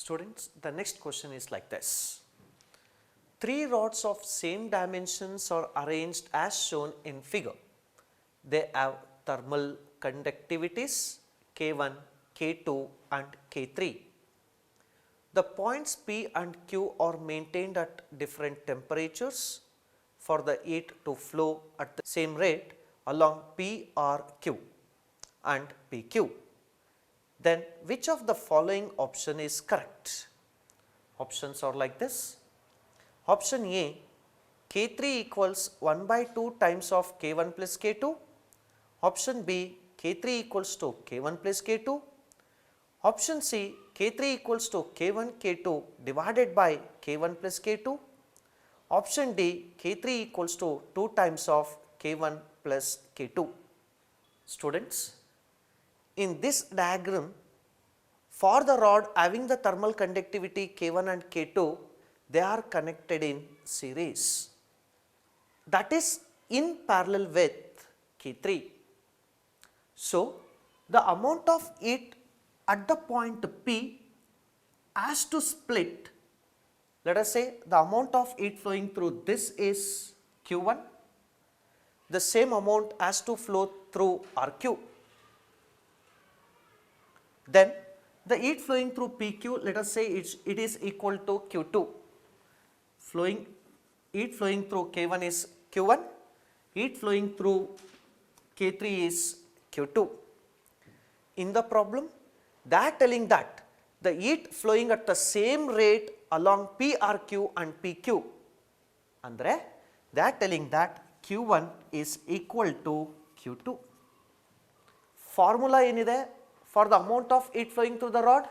Students, the next question is like this. Three rods of same dimensions are arranged as shown in figure. They have thermal conductivities K1, K2 and K3. The points P and Q are maintained at different temperatures for the heat to flow at the same rate along P or Q and PQ. Then which of the following option is correct? Options are like this. Option A, K3 equals 1 by 2 times of K1 plus K2. Option B, K3 equals to K1 plus K2. Option C, K3 equals to K1 K2 divided by K1 plus K2. Option D, K3 equals to 2 times of K1 plus K2. Students, in this diagram, for the rod having the thermal conductivity K1 and K2, they are connected in series. That is in parallel with K3. So, the amount of heat at the point P has to split. Let us say the amount of heat flowing through this is Q1. The same amount has to flow through RQ. Then the heat flowing through PQ, let us say it is equal to Q2. Heat flowing through K1 is Q1, heat flowing through K3 is Q2. In the problem, they are telling that the heat flowing at the same rate along PRQ and PQ. Andre, they are telling that Q1 is equal to Q2. Formula enide for the amount of heat flowing through the rod?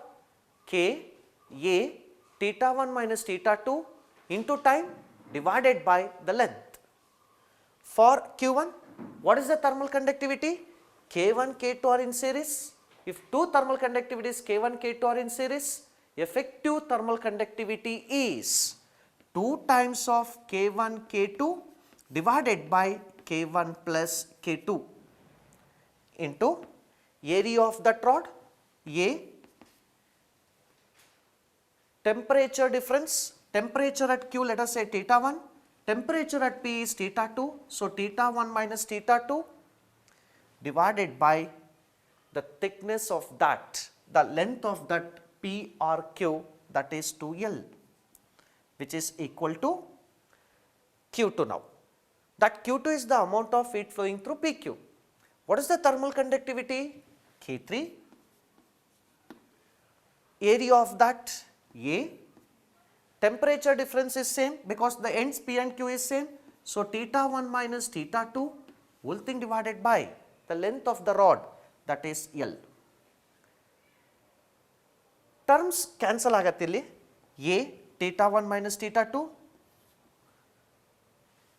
K A theta 1 minus theta 2 into time divided by the length. For Q1, what is the thermal conductivity? K1, K2 are in series. If two thermal conductivities K1, K2 are in series, effective thermal conductivity is 2 times of K1, K2 divided by K1 plus K2 into area of that rod, A, temperature difference, temperature at Q let us say theta 1, temperature at P is theta 2, so theta 1 minus theta 2 divided by the thickness of that, the length of that P or Q, that is 2L, which is equal to Q2 now. That Q2 is the amount of heat flowing through PQ. What is the thermal conductivity? K3. Area of that A. Temperature difference is same because the ends P and Q is same. So, theta 1 minus theta 2 whole thing divided by the length of the rod, that is L. Terms cancel agatilli. A theta 1 minus theta 2.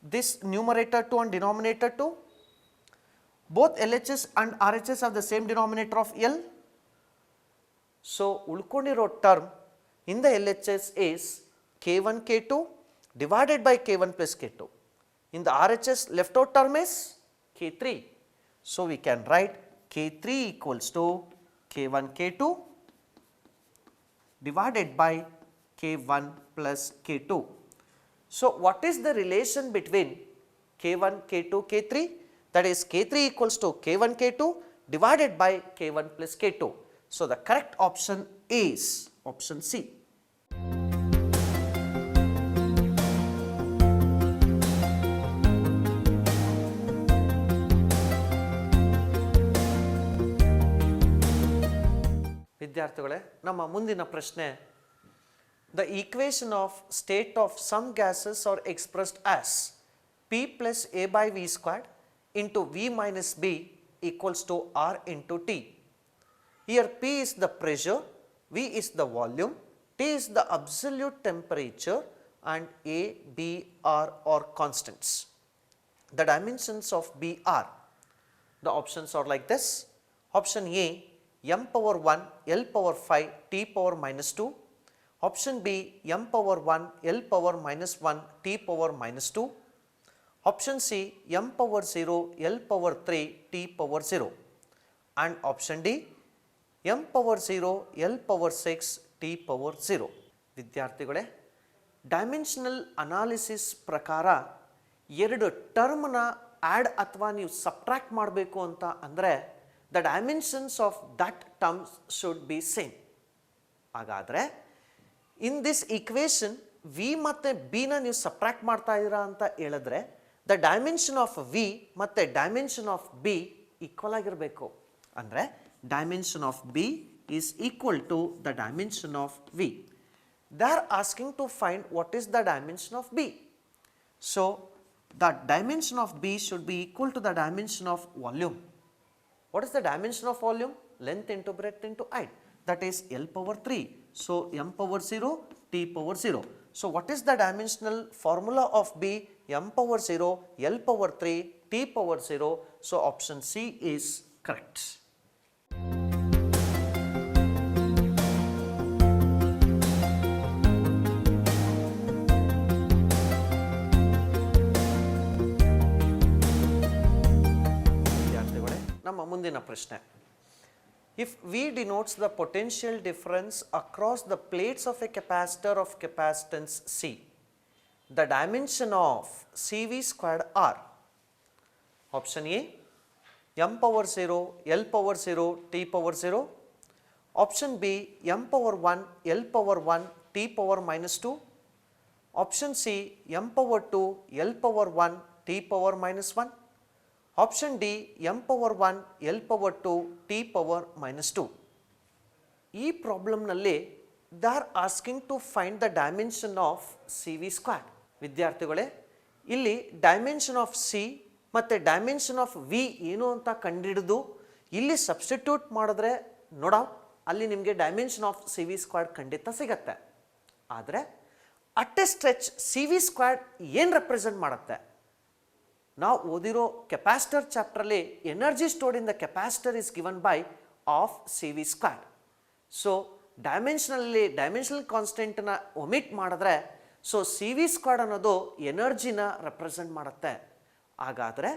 This numerator 2 and denominator 2. Both LHS and RHS have the same denominator of L. So, ulkondiro term in the LHS is K1 K2 divided by K1 plus K2. In the RHS left out term is K3. So, we can write K3 equals to K1 K2 divided by K1 plus K2. So, what is the relation between K1, K2, K3? That is K3 equals to K1 K2 divided by K1 plus K2. So, the correct option is option C. ವಿದ್ಯಾರ್ಥಿಗಳೇ, ನಮ್ಮ ಮುಂದಿನ ಪ್ರಶ್ನೆ, the equation of state of some gases are expressed as P plus A by V squared into V minus B equals to R into T. Here P is the pressure, V is the volume, T is the absolute temperature and A, B, R are constants. The dimensions of B are, the options are like this. Option A, m power 1, L power 5, T power minus 2. Option B, m power 1, L power minus 1, T power minus 2. Option C, m power 0, L power 3, T power 0. And option D, m power 0, L power 6, T power 0. ವಿದ್ಯಾರ್ಥಿಗಳೇ, dimensional analysis ಪ್ರಕಾರ ಎರಡು ಟರ್ಮ್ನ add ಅಥವಾ ನೀವು subtract ಮಾಡಬೇಕು ಅಂತ ಅಂದರೆ the dimensions of that terms should be same. ಹಾಗಾದರೆ in this equation V ಮತ್ತು ಬಿನ ನೀವು ಸಬ್ಟ್ರಾಕ್ಟ್ ಮಾಡ್ತಾ ಇದ್ದೀರಾ ಅಂತ ಹೇಳಿದ್ರೆ ದ ಡೈಮೆನ್ಷನ್ ಆಫ್ ವಿ ಮತ್ತು ಡೈಮೆನ್ಷನ್ ಆಫ್ ಬಿ ಈಕ್ವಲ್ ಆಗಿರಬೇಕು. ಅಂದರೆ dimension of b is equal to the dimension of v. They are asking to find what is the dimension of b. So the dimension of B should be equal to the dimension of volume. What is the dimension of volume? Length into breadth into height. That is L power 3. So M power 0, T power 0. So what is the dimensional formula of B? M power 0, L power 3, T power 0. So option C is correct. ನಮ್ಮ ಮುಂದಿನ ಪ್ರಶ್ನೆ. If V denotes the potential difference across the plates of a capacitor of capacitance C, the dimension of CV squared R. Option A, M power 0, L power 0, T power 0. Option B, M power 1, L power 1, T power minus 2. Option C, M power 2, L power 1, T power minus 1. Option D, M power 1, L power 2, T power minus 2. ಈ ಪ್ರಾಬ್ಲಮ್ನಲ್ಲಿ they are asking to find the dimension of C V square. ವಿದ್ಯಾರ್ಥಿಗಳೇ, ಇಲ್ಲಿ dimension of C ಮತ್ತು dimension of V ಏನು ಅಂತ ಕಂಡುಹಿಡಿದು ಇಲ್ಲಿ substitute ಮಾಡಿದ್ರೆ ನೋಡ ಅಲ್ಲಿ ನಿಮಗೆ dimension of C V square ಖಂಡಿತ ಸಿಗತ್ತೆ. ಆದರೆ at a stretch C V square ಏನು ರೆಪ್ರೆಸೆಂಟ್ ಮಾಡುತ್ತೆ? ನಾವು ಓದಿರೋ ಕೆಪಾಸಿಟರ್ ಚಾಪ್ಟ್ರಲ್ಲಿ energy stored in the capacitor is given by of C V square. So dimensional ಕಾನ್ಸ್ಟೆಂಟ್ನ omit ಮಾಡಿದ್ರೆ ಸೊ ಸಿ ವಿ ಸ್ಕ್ವೇರ್ ಅನ್ನೋದು ಎನರ್ಜಿನ ರೆಪ್ರೆಸೆಂಟ್ ಮಾಡುತ್ತೆ. ಹಾಗಾದರೆ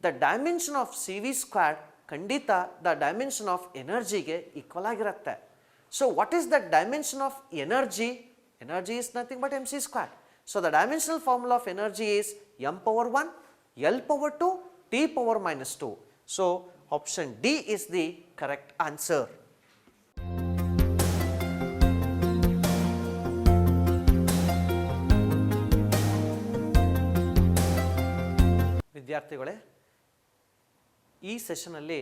the dimension of C V square ಖಂಡಿತ ದ ಡೈಮೆನ್ಷನ್ ಆಫ್ ಎನರ್ಜಿಗೆ ಈಕ್ವಲ್ ಆಗಿರುತ್ತೆ. So what is the dimension of energy? Energy is nothing but m c square. So the dimensional formula of energy is m power 1, L power 2, T power minus 2. So option D is the correct answer. ವಿದ್ಯಾರ್ಥಿಗಳೇ, ಈ ಸೆಷನಲ್ಲಿ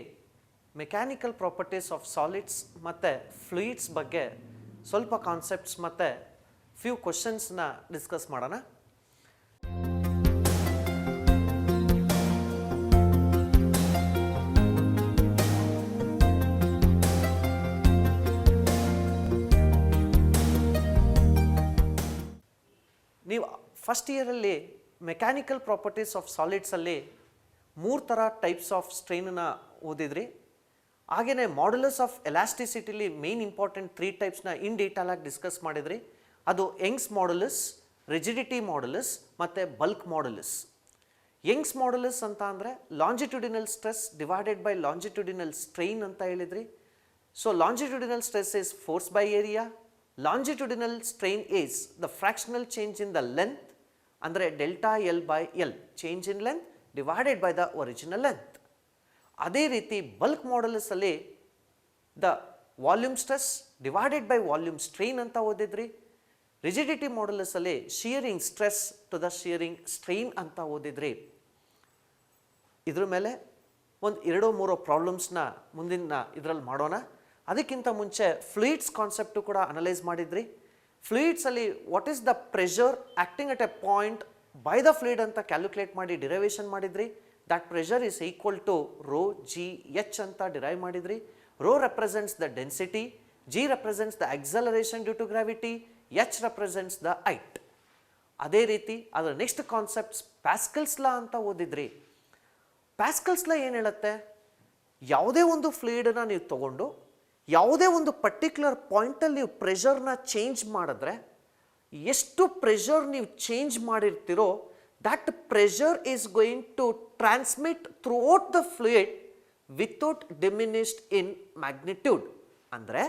mechanical properties of solids ಮತ್ತು fluids ಬಗ್ಗೆ ಸ್ವಲ್ಪ concepts ಮತ್ತು few ಕ್ವಶನ್ಸ್ನ discuss ಮಾಡೋಣ. ನೀವು ಫಸ್ಟ್ ಇಯರಲ್ಲಿ ಮೆಕ್ಯಾನಿಕಲ್ ಪ್ರಾಪರ್ಟೀಸ್ ಆಫ್ ಸಾಲಿಡ್ಸಲ್ಲಿ 3 ಥರ ಟೈಪ್ಸ್ ಆಫ್ ಸ್ಟ್ರೈನನ್ನು ಓದಿದ್ರಿ. ಹಾಗೆಯೇ ಮಾಡ್ಯುಲಸ್ ಆಫ್ ಎಲಾಸ್ಟಿಸಿಟಿಲಿ ಮೇನ್ ಇಂಪಾರ್ಟೆಂಟ್ 3 ಟೈಪ್ಸ್ನ ಇನ್ ಡೀಟೇಲ್ ಆಗಿ ಡಿಸ್ಕಸ್ ಮಾಡಿದ್ರಿ. ಅದು ಯಂಗ್ಸ್ ಮಾಡ್ಯುಲಸ್, ರಿಜಿಡಿಟಿ ಮಾಡ್ಯುಲಸ್ ಮತ್ತು ಬಲ್ಕ್ ಮಾಡ್ಯುಲಸ್. ಯಂಗ್ಸ್ ಮಾಡ್ಯುಲಸ್ ಅಂತ ಅಂದರೆ longitudinal stress divided by longitudinal strain ಅಂತ ಹೇಳಿದ್ರಿ. So longitudinal stress is force by area. Longitudinal strain is the fractional change in the length ಅಂದರೆ delta L by L, change in length divided by the original length. ಅದೇ ರೀತಿ bulk modulus ಅಲ್ಲಿ the volume stress divided by volume strain ಅಂತ ಓದಿದ್ರಿ. Rigidity modulus ಅಲ್ಲಿ shearing stress to the shearing strain ಅಂತ ಓದಿದ್ರಿ. ಇದ್ರ ಮೇಲೆ ಒಂದು 2-3 ಪ್ರಾಬ್ಲಮ್ಸ್ನ ಮುಂದಿನ ಇದರಲ್ಲಿ ಮಾಡೋಣ. ಅದಕ್ಕಿಂತ ಮುಂಚೆ ಫ್ಲೂಯಿಡ್ಸ್ ಕಾನ್ಸೆಪ್ಟು ಕೂಡ ಅನಲೈಸ್ ಮಾಡಿದ್ರಿ. ಫ್ಲೂಯಿಡ್ಸಲ್ಲಿ what is the pressure acting at a point by the fluid ಅಂತ ಕ್ಯಾಲ್ಕುಲೇಟ್ ಮಾಡಿ ಡಿರೈವೇಷನ್ ಮಾಡಿದ್ರಿ. That pressure is equal to rho g h ಅಂತ ಡಿರೈವ್ ಮಾಡಿದ್ರಿ. Rho represents the density, g represents the acceleration due to gravity, h represents the height. ಅದೇ ರೀತಿ ಅದರ next concepts pascals ಲಾ ಅಂತ ಓದಿದ್ರಿ. Pascals ಲಾ ಏನು ಹೇಳುತ್ತೆ? ಯಾವುದೇ ಒಂದು ಫ್ಲೂಯಿಡನ್ನ ನೀವು ತಗೊಂಡು ಯಾವುದೇ ಒಂದು ಪರ್ಟಿಕ್ಯುಲರ್ ಪಾಯಿಂಟಲ್ಲಿ ನೀವು ಪ್ರೆಷರ್ನ ಚೇಂಜ್ ಮಾಡಿದ್ರೆ ಎಷ್ಟು ಪ್ರೆಷರ್ ನೀವು ಚೇಂಜ್ ಮಾಡಿರ್ತೀರೋ that pressure is going to transmit throughout the fluid without diminished in magnitude. ಅಂದರೆ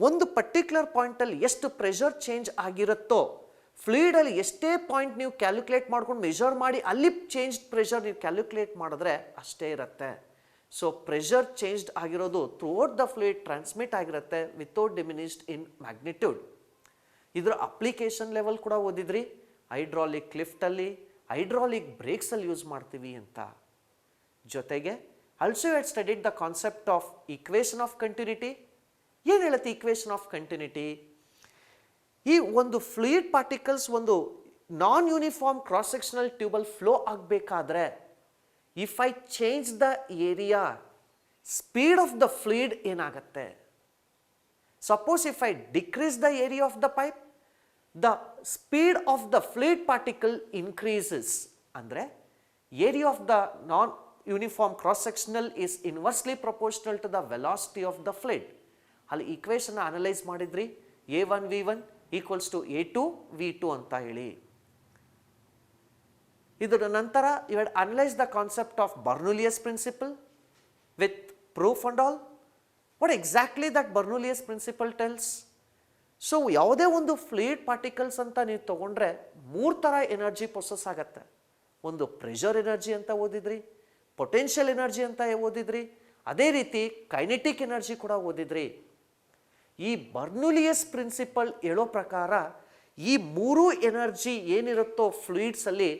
ಒಂದು ಪರ್ಟಿಕ್ಯುಲರ್ ಪಾಯಿಂಟಲ್ಲಿ ಎಷ್ಟು ಪ್ರೆಷರ್ ಚೇಂಜ್ ಆಗಿರುತ್ತೋ, ಫ್ಲೂಯಿಡಲ್ಲಿ ಎಷ್ಟೇ ಪಾಯಿಂಟ್ ನೀವು ಕ್ಯಾಲ್ಕುಲೇಟ್ ಮಾಡ್ಕೊಂಡು ಮೆಷರ್ ಮಾಡಿ ಅಲ್ಲಿ ಚೇಂಜ್ ಪ್ರೆಷರ್ ನೀವು ಕ್ಯಾಲ್ಕುಲೇಟ್ ಮಾಡಿದ್ರೆ ಅಷ್ಟೇ ಇರುತ್ತೆ. ಸೊ ಪ್ರೆಷರ್ ಚೇಂಜ್ಡ್ ಆಗಿರೋದು ಥ್ರೂಔಟ್ ದ ಫ್ಲೂಯಿಡ್ ಟ್ರಾನ್ಸ್ಮಿಟ್ ಆಗಿರುತ್ತೆ ವಿತೌಟ್ ಡಿಮಿನಿಷ್ಡ್ ಇನ್ ಮ್ಯಾಗ್ನಿಟ್ಯೂಡ್. ಇದರ ಅಪ್ಲಿಕೇಶನ್ ಲೆವೆಲ್ ಕೂಡ ಓದಿದ್ರಿ, ಹೈಡ್ರಾಲಿಕ್ ಲಿಫ್ಟಲ್ಲಿ, ಹೈಡ್ರಾಲಿಕ್ ಬ್ರೇಕ್ಸಲ್ಲಿ ಯೂಸ್ ಮಾಡ್ತೀವಿ ಅಂತ. ಜೊತೆಗೆ also you had studied the concept of equation of continuity. ಏನು ಹೇಳುತ್ತೆ ಈಕ್ವೇಷನ್ ಆಫ್ ಕಂಟಿನ್ಯೂಟಿ? ಈ ಒಂದು ಫ್ಲೂಯಿಡ್ ಪಾರ್ಟಿಕಲ್ಸ್ ಒಂದು ನಾನ್ ಯೂನಿಫಾರ್ಮ್ ಕ್ರಾಸ್ ಸೆಕ್ಷನಲ್ ಟ್ಯೂಬಲ್ಲಿ ಫ್ಲೋ ಆಗಬೇಕಾದ್ರೆ, if I change the area, speed of the fluid ಏನಾಗುತ್ತೆ? Suppose if I decrease the area of the pipe, the speed of the fluid particle increases. ಅಂದರೆ area of the non uniform cross sectional is inversely proportional to the velocity of the fluid. ಅಲ್ಲಿ equation analyse ಮಾಡಿದ್ರಿ, A1 V1 equals to A2 V2 ಅಂತ ಹೇಳಿ. ಇದರ ನಂತರ you had analyse the concept of Bernoulli's principle with proof and all. What exactly that Bernoulli's principle tells? So ಯಾವುದೇ ಒಂದು fluid particles ಅಂತ ನೀವು ತಗೊಂಡ್ರೆ 3 ಥರ ಎನರ್ಜಿ ಪ್ರೊಸೆಸ್ ಆಗುತ್ತೆ. ಒಂದು ಪ್ರೆಷರ್ ಎನರ್ಜಿ ಅಂತ ಓದಿದ್ರಿ, ಪೊಟೆನ್ಷಿಯಲ್ ಎನರ್ಜಿ ಅಂತ ಓದಿದ್ರಿ, ಅದೇ ರೀತಿ ಕೈನೆಟಿಕ್ ಎನರ್ಜಿ ಕೂಡ ಓದಿದ್ರಿ. ಈ ಬರ್ನೂಲಿಯಸ್ ಪ್ರಿನ್ಸಿಪಲ್ ಹೇಳೋ ಪ್ರಕಾರ ಈ 3 ಎನರ್ಜಿ ಏನಿರುತ್ತೋ ಫ್ಲೂಯಿಡ್ಸಲ್ಲಿ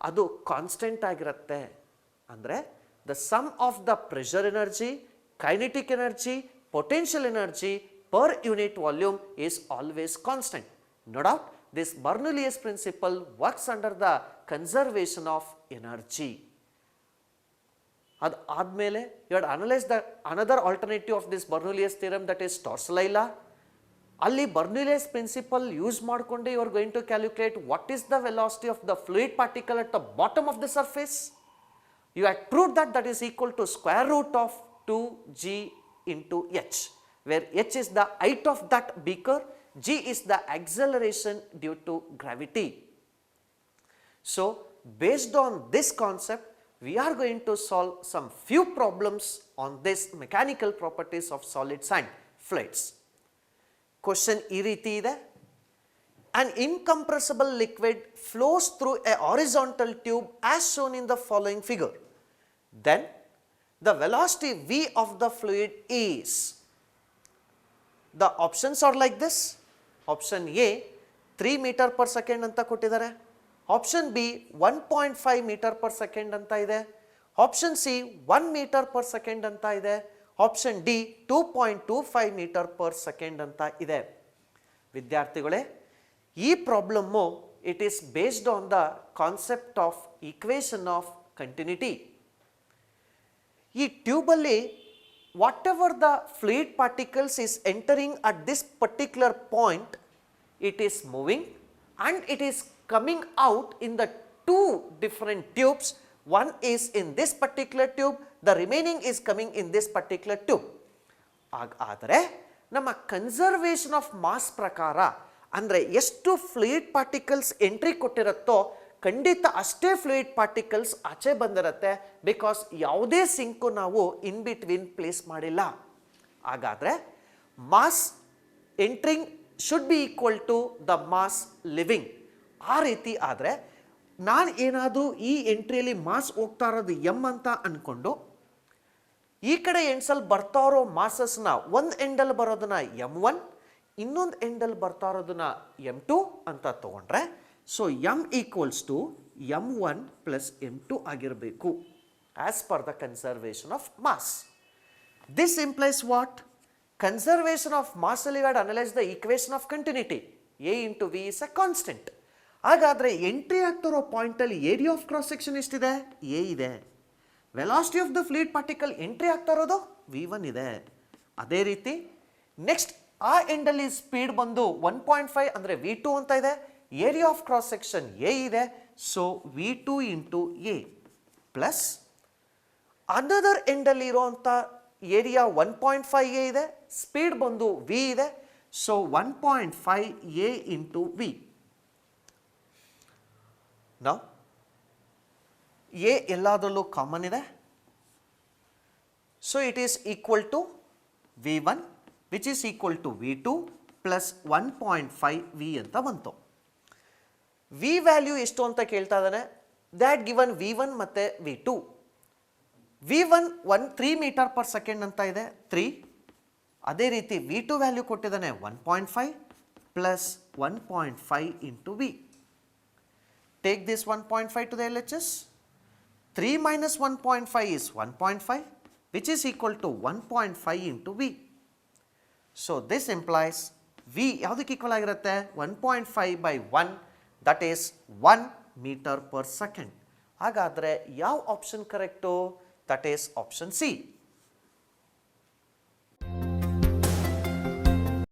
ಅದು ಕಾನ್ಸ್ಟೆಂಟ್ ಆಗಿರುತ್ತೆ. ಅಂದರೆ the sum of the pressure energy, kinetic energy, potential energy per unit volume is always constant. No doubt this Bernoulli's principle works under the conservation of energy. ಅದು ಆದಮೇಲೆ you had analyse the another alternative of this Bernoulli's theorem, that is Torricelli law. ಅಲ್ಲಿ Bernoulli's principle use ಮಾಡಿಕೊಂಡೆ you are going to calculate what is the velocity of the fluid particle at the bottom of the surface. You had proved that that is equal to square root of 2g into h, where h is the height of that beaker, g is the acceleration due to gravity. So based on this concept, we are going to solve some few problems on this mechanical properties of solids and fluids. Question ee reeti ide: an incompressible liquid flows through a horizontal tube as shown in the following figure. Then the velocity v of the fluid is. The options are like this. Option A 3 meter per second anta kottidare. Option B 1.5 meter per second anta ide. Option C 1 meter per second anta ide. Option D 2.25 meter per second anta ide. ವಿದ್ಯಾರ್ಥಿಗಳೇ, ಈ problem it is based on the concept of equation of continuity. ಈ ಟ್ಯೂಬಲ್ಲಿ whatever the fluid particles is entering at this particular point, it is moving and it is coming out in the 2 different tubes. One is in this particular tube, the remaining is coming in this particular tube. ಆದರೆ ನಮ್ಮ conservation of mass ಪ್ರಕಾರ ಅಂದರೆ ಎಷ್ಟು fluid particles entry ಕೊಟ್ಟಿರುತ್ತೋ ಖಂಡಿತ ಅಷ್ಟೇ fluid particles ಆಚೆ ಬಂದಿರುತ್ತೆ, because ಯಾವುದೇ ಸಿಂಕು ನಾವು ಇನ್ ಬಿಟ್ವೀನ್ ಪ್ಲೇಸ್ ಮಾಡಿಲ್ಲ. ಹಾಗಾದರೆ mass entering should be equal to the mass living. ಆ ರೀತಿ ಆದರೆ ನಾನು ಏನಾದರೂ ಈ ಎಂಟ್ರಿಯಲ್ಲಿ ಮಾಸ್ ಹೋಗ್ತಾ ಇರೋದು ಎಮ್ ಅಂತ ಅಂದ್ಕೊಂಡು ಈ ಕಡೆ ಎಂಡ್ಸಲ್ಲಿ ಬರ್ತಾ ಇರೋ ಮಾಸಸ್ನ ಒಂದು ಎಂಡಲ್ಲಿ ಬರೋದನ್ನ M1, ಇನ್ನೊಂದು ಎಂಡಲ್ಲಿ ಬರ್ತಾ ಇರೋದನ್ನ M2 ಅಂತ ತಗೊಂಡ್ರೆ, so M equals to M1 plus M2 ಆಗಿರಬೇಕು as per the conservation of mass. This implies what? Conservation of mass ಅಲ್ಲಿ we had analyzed the equation of continuity. A into V is a constant. ಹಾಗಾದರೆ entry ಆಗ್ತಿರೋ ಪಾಯಿಂಟಲ್ಲಿ area of cross section ಎಷ್ಟಿದೆ? A ಇದೆ. Velocity of the fluid particle entry ಆಗ್ತಾ ಇರೋದು V1 ಇದೆ. ಅದೇ ರೀತಿ ನೆಕ್ಸ್ಟ್ ಆ ಎಂಡಲ್ಲಿ ಸ್ಪೀಡ್ ಬಂದು 1.5 ಅಂದರೆ V2 ಅಂತ ಇದೆ. Area of cross section A ಇದೆ. So V2 into A plus another ಎಂಡಲ್ಲಿ ಇರೋಂಥ ಏರಿಯಾ 1.5 A ಇದೆ, ಸ್ಪೀಡ್ ಬಂದು V ಇದೆ. So 1.5 A into V. ನಾವು A ಎಲ್ಲದರಲ್ಲೂ ಕಾಮನ್ ಇದೆ. So it is equal to V1 which is equal to V2 plus 1.5 V ಅಂತ ಬಂತು. ವಿ ವ್ಯಾಲ್ಯೂ ಎಷ್ಟು ಅಂತ ಕೇಳ್ತಾ ಇದ್ದಾನೆ. ದ್ಯಾಟ್ ಗಿವನ್ V1 ಮತ್ತು V2. V1 3 metre per second ಅಂತ ಇದೆ, 3. ಅದೇ ರೀತಿ V2 ವ್ಯಾಲ್ಯೂ ಕೊಟ್ಟಿದ್ದಾನೆ 1.5 plus 1.5 into V. Take this 1.5 to the LHS. 3 minus 1.5 is 1.5, which is equal to 1.5 into V. So this implies V ಯಾವುದಕ್ಕೆ ಈಕ್ವಲ್ ಆಗಿರುತ್ತೆ? 1.5 by 1, that is 1 meter per second. ಹಾಗಾದರೆ ಯಾವ option correct? That is option C.